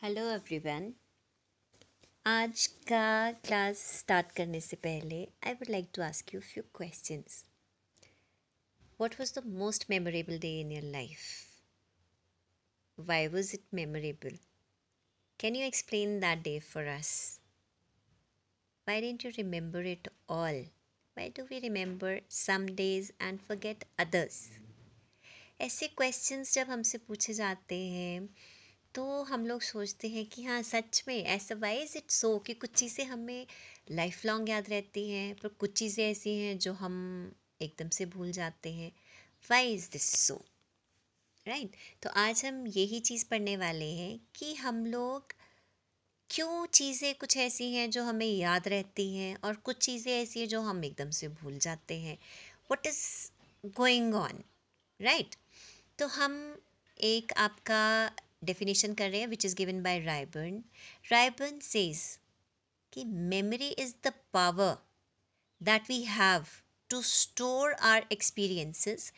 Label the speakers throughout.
Speaker 1: Hello everyone. आज का class start करने से पहले I would like to ask you few questions. What was the most memorable day in your life? Why was it memorable? Can you explain that day for us? Why didn't you remember it all? Why do we remember some days and forget others? ऐसे questions जब हमसे पूछे जाते हैं तो हम लोग सोचते हैं कि हाँ, सच में ऐसा, वाई इज़ इट सो, कि कुछ चीज़ें हमें लाइफ लॉन्ग याद रहती हैं पर कुछ चीज़ें ऐसी हैं जो हम एकदम से भूल जाते हैं। Why is this so, right? तो आज हम यही चीज़ पढ़ने वाले हैं कि हम लोग क्यों, चीज़ें कुछ ऐसी हैं जो हमें याद रहती हैं और कुछ चीज़ें ऐसी हैं जो हम एकदम से भूल जाते हैं। What is going on, right? तो हम एक आपका डेफिनेशन कर रहे हैं which is given by Ryburn. Ryburn says कि memory is the power that we have to store our experiences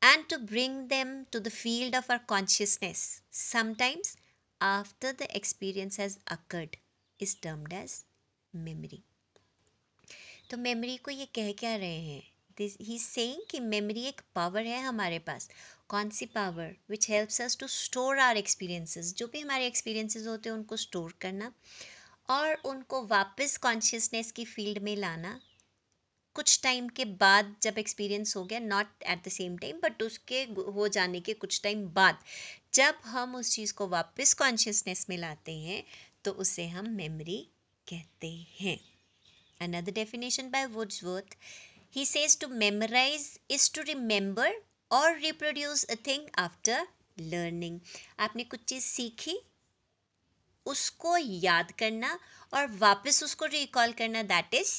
Speaker 1: and to bring them to the field of our consciousness sometimes after the experience has occurred is termed as memory. तो memory को ये कह क्या रहे हैं? This he saying कि memory एक power है हमारे पास। कौन सी power? Which helps us to store our experiences. जो भी हमारे एक्सपीरियंसेस होते हैं उनको स्टोर करना और उनको वापस कॉन्शियसनेस की फील्ड में लाना कुछ टाइम के बाद, जब एक्सपीरियंस हो गया, not at the same time but उसके हो जाने के कुछ टाइम बाद, जब हम उस चीज़ को वापस कॉन्शियसनेस में लाते हैं तो उसे हम मेमोरी कहते हैं। Another definition by Wordsworth, he says to memorize is to remember or reproduce a thing after learning. आपने कुछ चीज़ सीखी, उसको याद करना और वापस उसको रिकॉल करना, that is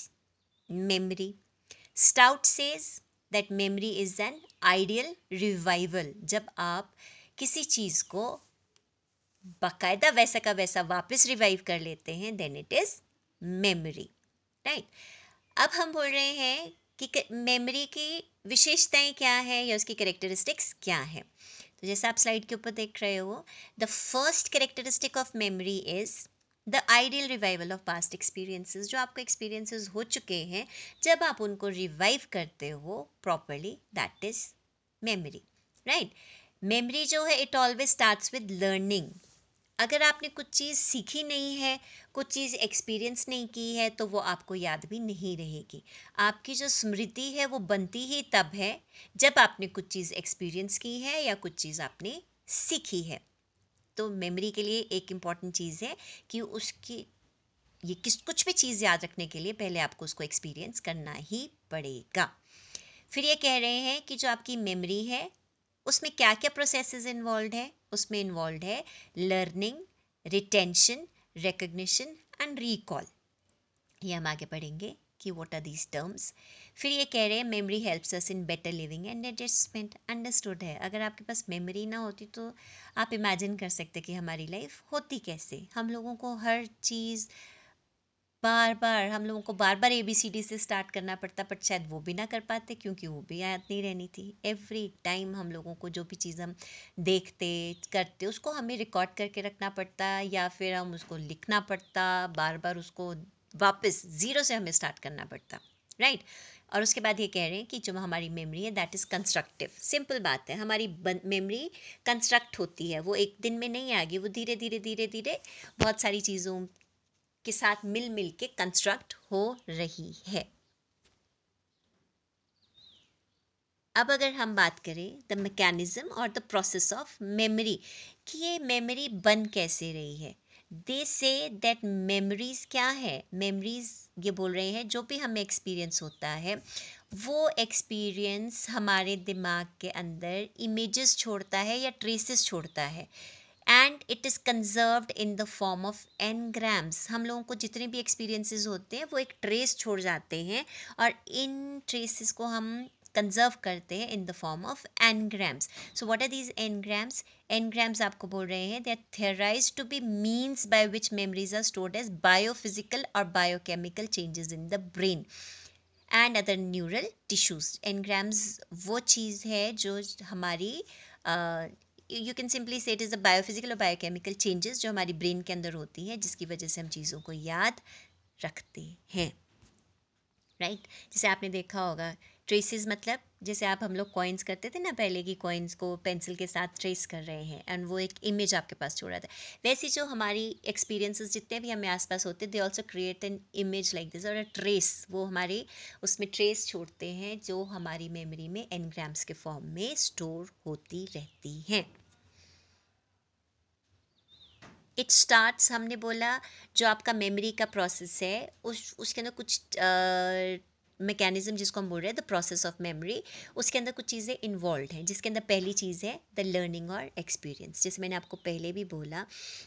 Speaker 1: memory. Stout says that memory is an ideal revival. जब आप किसी चीज़ को बाकायदा वैसा का वैसा वापस रिवाइव कर लेते हैं, then it is memory. Right? अब हम बोल रहे हैं कि मेमोरी की विशेषताएं क्या है या उसकी कैरेक्टरिस्टिक्स क्या है। तो जैसा आप स्लाइड के ऊपर देख रहे हो, the first characteristic of memory is the ideal revival of past experiences. जो आपको एक्सपीरियंसेस हो चुके हैं, जब आप उनको रिवाइव करते हो properly, that is memory, right? Memory जो है, it always starts with learning. अगर आपने कुछ चीज़ सीखी नहीं है, कुछ चीज़ एक्सपीरियंस नहीं की है, तो वो आपको याद भी नहीं रहेगी। आपकी जो स्मृति है वो बनती ही तब है जब आपने कुछ चीज़ एक्सपीरियंस की है या कुछ चीज़ आपने सीखी है। तो मेमोरी के लिए एक इम्पॉर्टेंट चीज़ है कि उसकी ये कुछ भी चीज़ याद रखने के लिए पहले आपको उसको एक्सपीरियंस करना ही पड़ेगा। फिर ये कह रहे हैं कि जो आपकी मेमोरी है उसमें क्या क्या प्रोसेसेस इन्वॉल्व है। उसमें इन्वॉल्व है learning, retention, recognition and recall. ये हम आगे पढ़ेंगे कि व्हाट आर दीज टर्म्स। फिर ये कह रहे हैं memory helps us in better living and adjustment. Understood है। अगर आपके पास मेमोरी ना होती तो आप इमेजिन कर सकते कि हमारी लाइफ होती कैसे। हम लोगों को हर चीज़ हम लोगों को बार बार ABCD से स्टार्ट करना पड़ता, बट शायद वो भी ना कर पाते क्योंकि वो भी याद नहीं रहनी थी। एवरी टाइम हम लोगों को जो भी चीज़ हम देखते करते उसको हमें रिकॉर्ड करके रखना पड़ता या फिर हम उसको लिखना पड़ता, बार बार उसको वापस ज़ीरो से हमें स्टार्ट करना पड़ता, राइट? और उसके बाद ये कह रहे हैं कि जो हमारी मेमोरी है दैट इज़ कंस्ट्रक्टिव। सिंपल बात है, हमारी मेमोरी कंस्ट्रक्ट होती है, वो एक दिन में नहीं आएगी, वो धीरे धीरे धीरे धीरे बहुत सारी चीज़ों के साथ मिल मिल के कंस्ट्रक्ट हो रही है। अब अगर हम बात करें द मैकेनिज्म और द प्रोसेस ऑफ मेमोरी, कि ये मेमोरी बन कैसे रही है। दे से दैट मेमोरीज क्या है? मेमोरीज ये बोल रहे हैं जो भी हमें एक्सपीरियंस होता है वो एक्सपीरियंस हमारे दिमाग के अंदर इमेजेस छोड़ता है या ट्रेसेस छोड़ता है and it is conserved in the form of engrams. हम लोगों को जितने भी एक्सपीरियंसेस होते हैं वो एक ट्रेस छोड़ जाते हैं और इन ट्रेसेस को हम कंजर्व करते हैं in the form of engrams. So what are these engrams? Engrams आपको बोल रहे हैं they are theorized to be means by which memories are stored as biophysical और biochemical changes in the brain and other neural tissues. Engrams वो चीज़ है जो हमारी you can simply say it is the biophysical और biochemical changes जो हमारी brain के अंदर होती हैं, जिसकी वजह से हम चीज़ों को याद रखते हैं, राइट। जैसे आपने देखा होगा ट्रेसेस, मतलब जैसे आप हम लोग कॉइन्स करते थे ना पहले, की कॉइन्स को पेंसिल के साथ ट्रेस कर रहे हैं एंड वो एक इमेज आपके पास छोड़ रहा था। वैसे जो हमारी एक्सपीरियंसेस जितने भी हमें आसपास होते, they also create an image like this, और अ ट्रेस, वो हमारे उसमें ट्रेस छोड़ते हैं जो हमारी मेमोरी में एनग्राम्स के फॉर्म में स्टोर होती रहती हैं। इट स्टार्ट्स, हमने बोला जो आपका मेमोरी का प्रोसेस है उसके अंदर कुछ मैकेनिज्म जिसको हम बोल रहे हैं द प्रोसेस ऑफ मेमोरी, उसके अंदर कुछ चीज़ें इन्वॉल्व हैं, जिसके अंदर पहली चीज़ है द लर्निंग और एक्सपीरियंस। जैसे मैंने आपको पहले भी बोला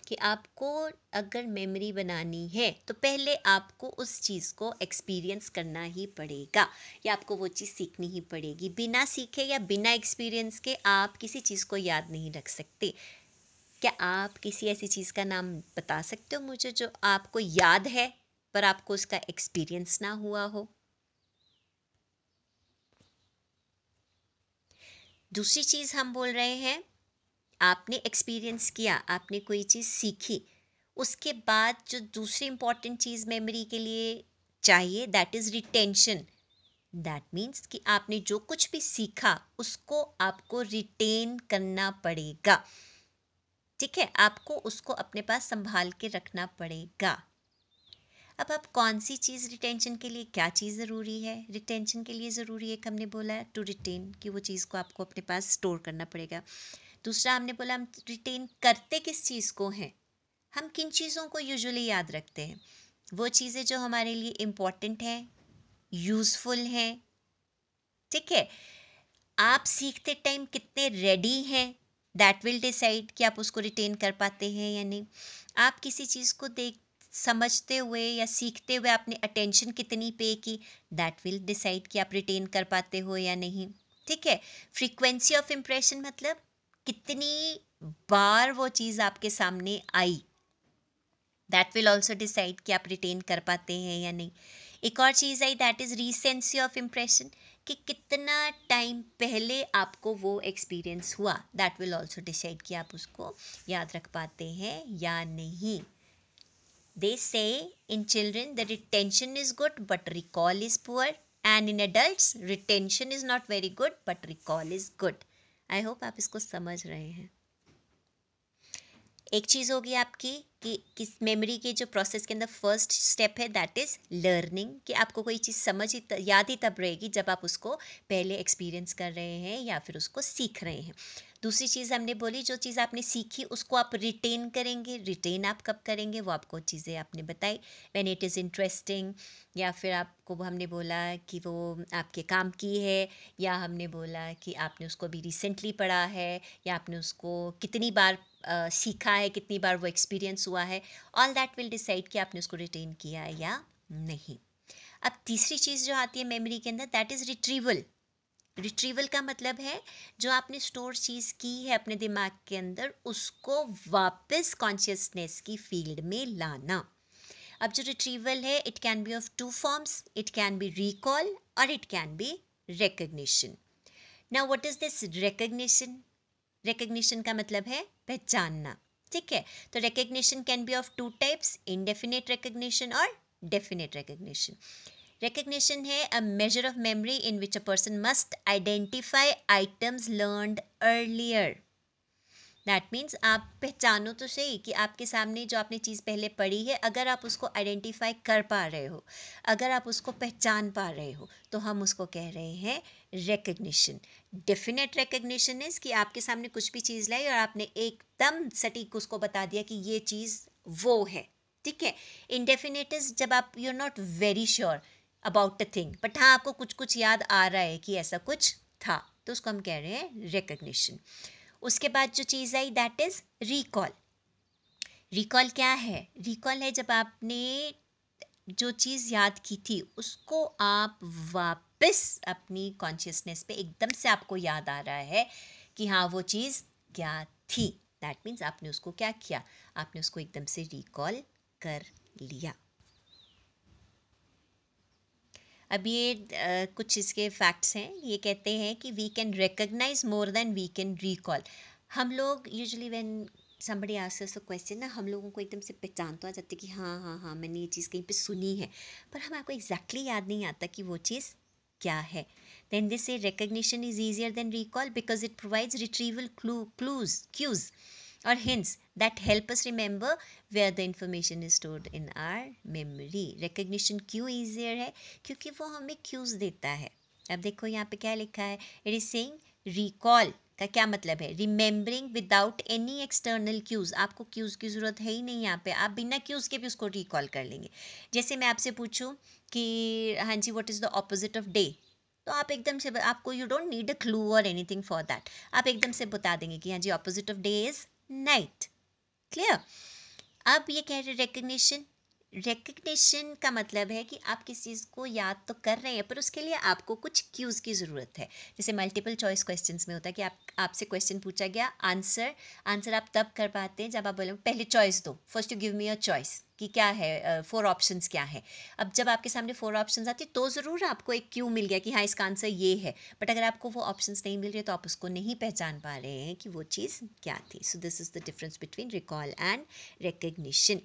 Speaker 1: कि आपको अगर मेमोरी बनानी है तो पहले आपको उस चीज़ को एक्सपीरियंस करना ही पड़ेगा, या आपको वो चीज़ सीखनी ही पड़ेगी। बिना सीखे या बिना एक्सपीरियंस के आप किसी चीज़ को याद नहीं रख सकते। क्या आप किसी ऐसी चीज़ का नाम बता सकते हो मुझे जो आपको याद है पर आपको उसका एक्सपीरियंस ना हुआ हो? दूसरी चीज़ हम बोल रहे हैं, आपने एक्सपीरियंस किया, आपने कोई चीज़ सीखी, उसके बाद जो दूसरी इम्पॉर्टेंट चीज़ मेमोरी के लिए चाहिए, that is retention. That means कि आपने जो कुछ भी सीखा उसको आपको रिटेन करना पड़ेगा, ठीक है, आपको उसको अपने पास संभाल के रखना पड़ेगा। अब आप कौन सी चीज़ रिटेंशन के लिए, क्या चीज़ ज़रूरी है रिटेंशन के लिए? ज़रूरी एक हमने बोला है टू रिटेन, कि वो चीज़ को आपको अपने पास स्टोर करना पड़ेगा। दूसरा हमने बोला हम रिटेन करते किस चीज़ को हैं, हम किन चीज़ों को यूजुअली याद रखते हैं? वो चीज़ें जो हमारे लिए इम्पॉर्टेंट हैं, यूज़फुल हैं, ठीक है। आप सीखते टाइम कितने रेडी हैं, दैट विल डिसाइड कि आप उसको रिटेन कर पाते हैं या नहीं। आप किसी चीज़ को देख समझते हुए या सीखते हुए आपने अटेंशन कितनी पे की, दैट विल डिसाइड कि आप रिटेन कर पाते हो या नहीं, ठीक है। फ्रीक्वेंसी ऑफ इम्प्रेशन, मतलब कितनी बार वो चीज़ आपके सामने आई, दैट विल ऑल्सो डिसाइड कि आप रिटेन कर पाते हैं या नहीं। एक और चीज़ आई, दैट इज़ रीसेंसी ऑफ इम्प्रेशन, कि कितना टाइम पहले आपको वो एक्सपीरियंस हुआ, दैट विल ऑल्सो डिसाइड कि आप उसको याद रख पाते हैं या नहीं। दे से in children the retention is good but recall is poor, and in adults retention is not very good but recall is good. I hope आप इसको समझ रहे हैं। एक चीज़ होगी आपकी कि किस मेमोरी के जो प्रोसेस के अंदर फर्स्ट स्टेप है दैट इज़ लर्निंग, कि आपको कोई चीज़ समझ ही याद ही तब रहेगी जब आप उसको पहले एक्सपीरियंस कर रहे हैं या फिर उसको सीख रहे हैं। दूसरी चीज़ हमने बोली, जो चीज़ आपने सीखी उसको आप रिटेन करेंगे। रिटेन आप कब करेंगे, वो आपको चीज़ें आपने बताई, व्हेन इट इज़ इंटरेस्टिंग, या फिर आपको हमने बोला कि वो आपके काम की है, या हमने बोला कि आपने उसको अभी रिसेंटली पढ़ा है, या आपने उसको कितनी बार सीखा है, कितनी बार वो एक्सपीरियंस हुआ है। ऑल दैट विल डिसाइड कि आपने उसको रिटेन किया है या नहीं। अब तीसरी चीज़ जो आती है मेमोरी के अंदर, दैट इज़ रिट्रीवल। रिट्रीवल का मतलब है जो आपने स्टोर चीज़ की है अपने दिमाग के अंदर, उसको वापस कॉन्शियसनेस की फील्ड में लाना। अब जो रिट्रीवल है, it can be of two forms, it can be recall और it can be recognition. Now what is this recognition? Recognition का मतलब है पहचानना, ठीक है। तो recognition can be of two types, indefinite recognition और डेफिनेट रिकग्निशन। Recognition है a measure of memory in which a person must identify items learned earlier. That means आप पहचानो तो सही कि आपके सामने जो आपने चीज़ पहले पढ़ी है, अगर आप उसको आइडेंटिफाई कर पा रहे हो, अगर आप उसको पहचान पा रहे हो, तो हम उसको कह रहे हैं रिकग्निशन। डेफिनेट रिकग्निशन इज़ कि आपके सामने कुछ भी चीज़ लाई और आपने एकदम सटीक उसको बता दिया कि ये चीज़ वो है, ठीक है। इंडेफिनेट इज़ जब आप you are not very sure about a thing, but हाँ आपको कुछ कुछ याद आ रहा है कि ऐसा कुछ था, तो उसको हम कह रहे हैं रिकग्निशन। उसके बाद जो चीज़ आई दैट इज़ रिकॉल। रिकॉल क्या है? रिकॉल है जब आपने जो चीज़ याद की थी उसको आप वापस अपनी कॉन्शियसनेस पे एकदम से आपको याद आ रहा है कि हाँ वो चीज़ क्या थी। दैट मीन्स आपने उसको क्या किया, आपने उसको एकदम से रिकॉल कर लिया। अब ये कुछ इसके फैक्ट्स हैं। ये कहते हैं कि we can recognise more than we can recall. हम लोग usually when somebody asks us a question ना, हम लोगों को एकदम से पहचान तो आ जाती है कि हाँ हाँ हाँ मैंने ये चीज़ कहीं पे सुनी है, पर हमें आपको एग्जैक्टली याद नहीं आता कि वो चीज़ क्या है. Then they say recognition is easier than recall because it provides retrieval cues or hints that help us remember where the information is stored in our memory. Recognition क्यों easier है? क्योंकि वो हमें cues देता है. अब देखो यहाँ पे क्या लिखा है. It is saying recall का क्या मतलब है? Remembering without any external cues. आपको cues की ज़रूरत है ही नहीं यहाँ पे. आप बिना cues के भी उसको recall कर लेंगे. जैसे मैं आपसे पूछूं कि हाँ जी what is the opposite of day, तो आप एकदम से आपको you don't need a clue और एनीथिंग फॉर दैट, आप एकदम से बता देंगे कि हाँ जी opposite of day is night. Clear. अब ये कह रहे रिकग्निशन. रिकग्निशन का मतलब है कि आप किसी चीज़ को याद तो कर रहे हैं पर उसके लिए आपको कुछ क्यूज़ की ज़रूरत है. जैसे मल्टीपल चॉइस क्वेश्चंस में होता है कि आपसे क्वेश्चन पूछा गया, आंसर आप तब कर पाते हैं जब आप बोले पहले चॉइस दो, first you give me a choice कि क्या है, 4 ऑप्शंस क्या है. अब जब आपके सामने 4 ऑप्शंस आती तो ज़रूर आपको एक क्यू मिल गया कि हाँ इसका आंसर ये है, बट अगर आपको वो ऑप्शंस नहीं मिल रहे तो आप उसको नहीं पहचान पा रहे हैं कि वो चीज़ क्या थी. So this is the difference between recall and recognition.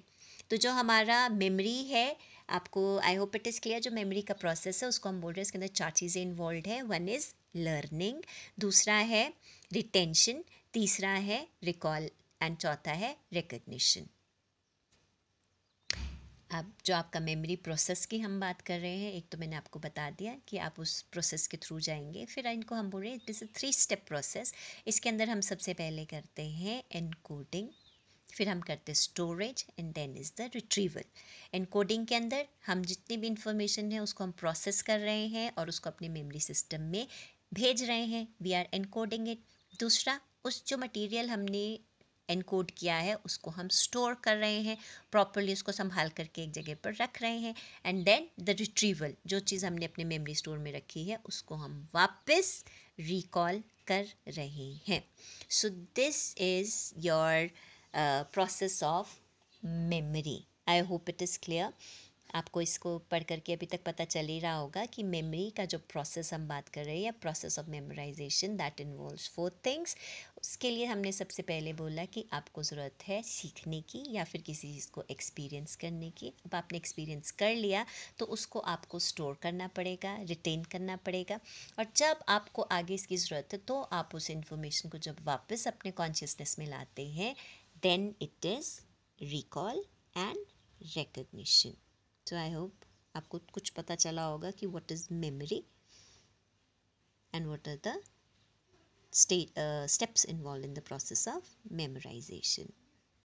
Speaker 1: तो जो हमारा मेमोरी है, आपको I hope it is clear, जो मेमोरी का प्रोसेस है उसको हम बोल रहे हैं इसके अंदर 4 चीज़ें इन्वॉल्व है. वन इज़ लर्निंग, दूसरा है रिटेंशन, तीसरा है रिकॉल एंड चौथा है रिकग्निशन. अब जो आपका मेमोरी प्रोसेस की हम बात कर रहे हैं, एक तो मैंने आपको बता दिया कि आप उस प्रोसेस के थ्रू जाएंगे. फिर इनको हम बोल रहे हैं it is a 3 step process. इसके अंदर हम सबसे पहले करते हैं एनकोडिंग, फिर हम करते हैं storage and then is the retrieval. Encoding के अंदर हम जितनी भी इंफॉर्मेशन है उसको हम प्रोसेस कर रहे हैं और उसको अपने मेमोरी सिस्टम में भेज रहे हैं. We are encoding it. दूसरा, उस जो मटेरियल हमने एनकोड किया है उसको हम स्टोर कर रहे हैं, प्रॉपरली उसको संभाल करके एक जगह पर रख रहे हैं. एंड देन द रिट्रीवल, जो चीज़ हमने अपने मेमोरी स्टोर में रखी है उसको हम वापस रिकॉल कर रहे हैं. So this is your process of memory. I hope it is clear. आपको इसको पढ़ करके अभी तक पता चल ही रहा होगा कि मेमोरी का जो प्रोसेस हम बात कर रहे हैं, process of memorisation, that involves 4 things. उसके लिए हमने सबसे पहले बोला कि आपको ज़रूरत है सीखने की या फिर किसी चीज़ को एक्सपीरियंस करने की. अब आपने एक्सपीरियंस कर लिया तो उसको आपको स्टोर करना पड़ेगा, रिटेन करना पड़ेगा, और जब आपको आगे इसकी ज़रूरत है तो आप उस इंफॉर्मेशन को जब वापस अपने कॉन्शियसनेस में लाते हैं, then it is recall and recognition. So I hope आपको कुछ पता चला होगा कि what is memory and what are the steps involved in the process of memorization.